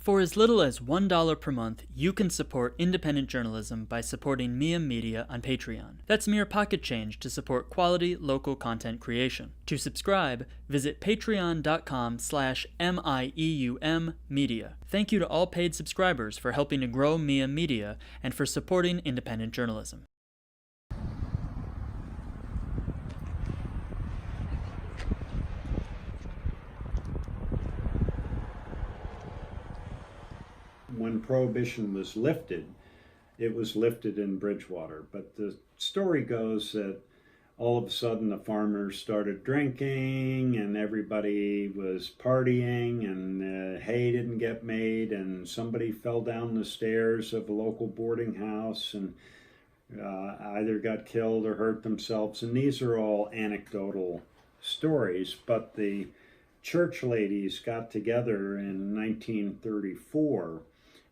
For as little as $1 per month, you can support independent journalism by supporting Mieum Media on Patreon. That's mere pocket change to support quality local content creation. To subscribe, visit patreon.com/MIEUM Media. Thank you to all paid subscribers for helping to grow Mieum Media and for supporting independent journalism. When Prohibition was lifted, it was lifted in Bridgewater. But the story goes that all of a sudden the farmers started drinking and everybody was partying and hay didn't get made and somebody fell down the stairs of a local boarding house and either got killed or hurt themselves. And these are all anecdotal stories, but the church ladies got together in 1934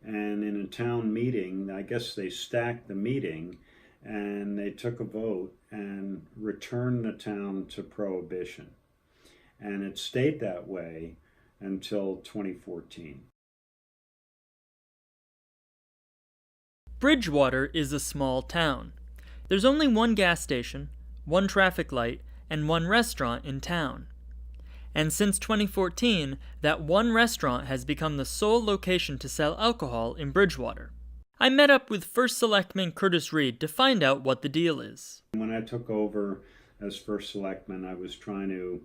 and in a town meeting, I guess they stacked the meeting and they took a vote and returned the town to Prohibition. And it stayed that way until 2014. Bridgewater is a small town. There's only one gas station, one traffic light, and one restaurant in town. And since 2014, that one restaurant has become the sole location to sell alcohol in Bridgewater. I met up with First Selectman Curtis Read to find out what the deal is. When I took over as First Selectman, I was trying to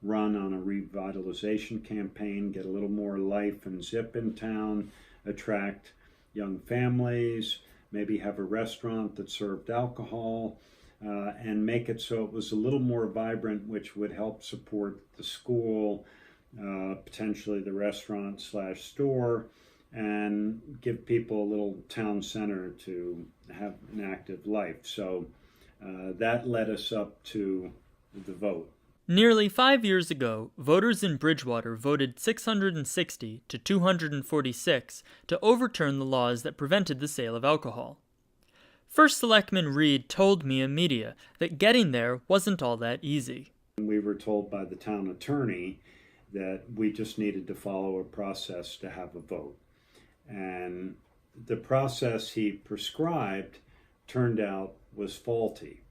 run on a revitalization campaign, get a little more life and zip in town, attract young families, maybe have a restaurant that served alcohol, and make it so it was a little more vibrant, which would help support the school, potentially the restaurant/store, and give people a little town center to have an active life. So that led us up to the vote. Nearly 5 years ago, voters in Bridgewater voted 660 to 246 to overturn the laws that prevented the sale of alcohol. First Selectman Read told Mieum Media that getting there wasn't all that easy. We were told by the town attorney that we just needed to follow a process to have a vote. And the process he prescribed turned out was faulty.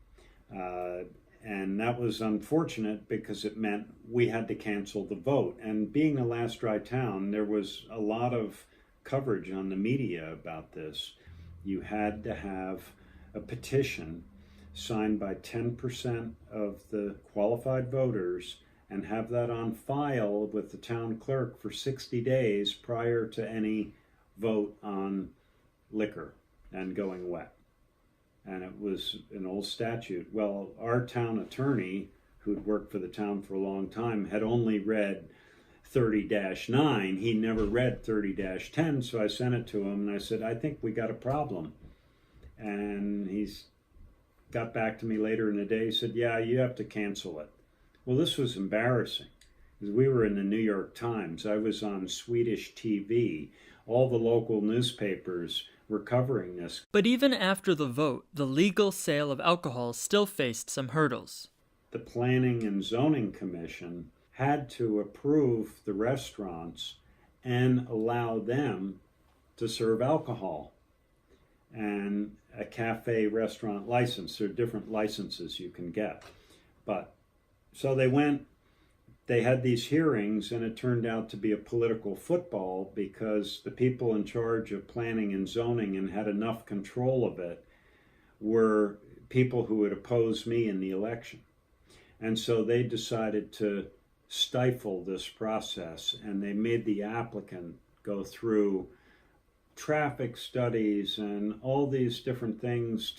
And that was unfortunate because it meant we had to cancel the vote. And being the last dry town, there was a lot of coverage on the media about this. You had to have a petition signed by 10% of the qualified voters and have that on file with the town clerk for 60 days prior to any vote on liquor and going wet. And it was an old statute. Well, our town attorney, who'd worked for the town for a long time, had only read 30-9. He never read 30-10, so I sent it to him and I said, I think we got a problem. And he's got back to me later in the day. He said, yeah, you have to cancel it. Well, this was embarrassing because we were in the New York Times. I was on Swedish TV. All the local newspapers were covering this. But even after the vote, the legal sale of alcohol still faced some hurdles. The Planning and Zoning Commission had to approve the restaurants and allow them to serve alcohol. And a cafe restaurant license, there are different licenses you can get. But so they had these hearings and it turned out to be a political football because the people in charge of planning and zoning and had enough control of it were people who would oppose me in the election. And so they decided to stifle this process and they made the applicant go through traffic studies and all these different things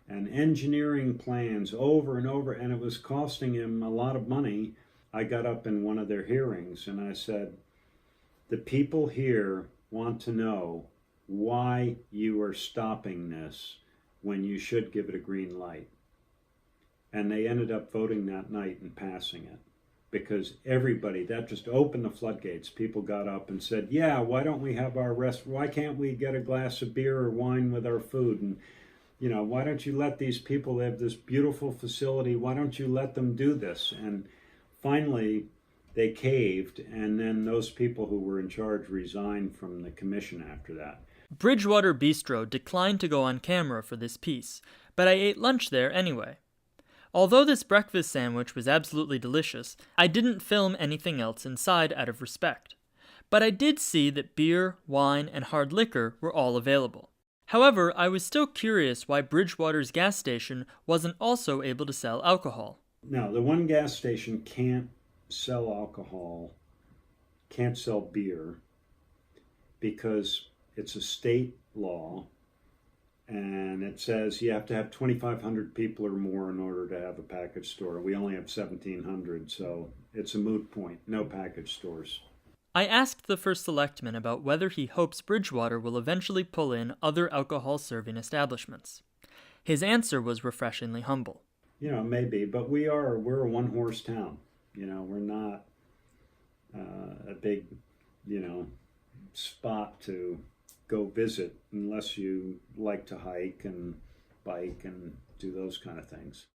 and engineering plans over and over, and it was costing him a lot of money. I got up in one of their hearings and I said, the people here want to know why you are stopping this when you should give it a green light. And they ended up voting that night and passing it. Because everybody, that just opened the floodgates. People got up and said, yeah, why don't we have our why can't we get a glass of beer or wine with our food? And, why don't you let these people, they have this beautiful facility, why don't you let them do this? And finally, they caved, and then those people who were in charge resigned from the commission after that. Bridgewater Bistro declined to go on camera for this piece, but I ate lunch there anyway. Although this breakfast sandwich was absolutely delicious, I didn't film anything else inside out of respect. But I did see that beer, wine, and hard liquor were all available. However, I was still curious why Bridgewater's gas station wasn't also able to sell alcohol. Now, the one gas station can't sell alcohol, can't sell beer, because it's a state law, and it says you have to have 2,500 people or more in order to have a package store. We only have 1,700, so it's a moot point. No package stores. I asked the First Selectman about whether he hopes Bridgewater will eventually pull in other alcohol-serving establishments. His answer was refreshingly humble. Maybe, but we're a one-horse town. We're not a big, spot to go visit unless you like to hike and bike and do those kind of things.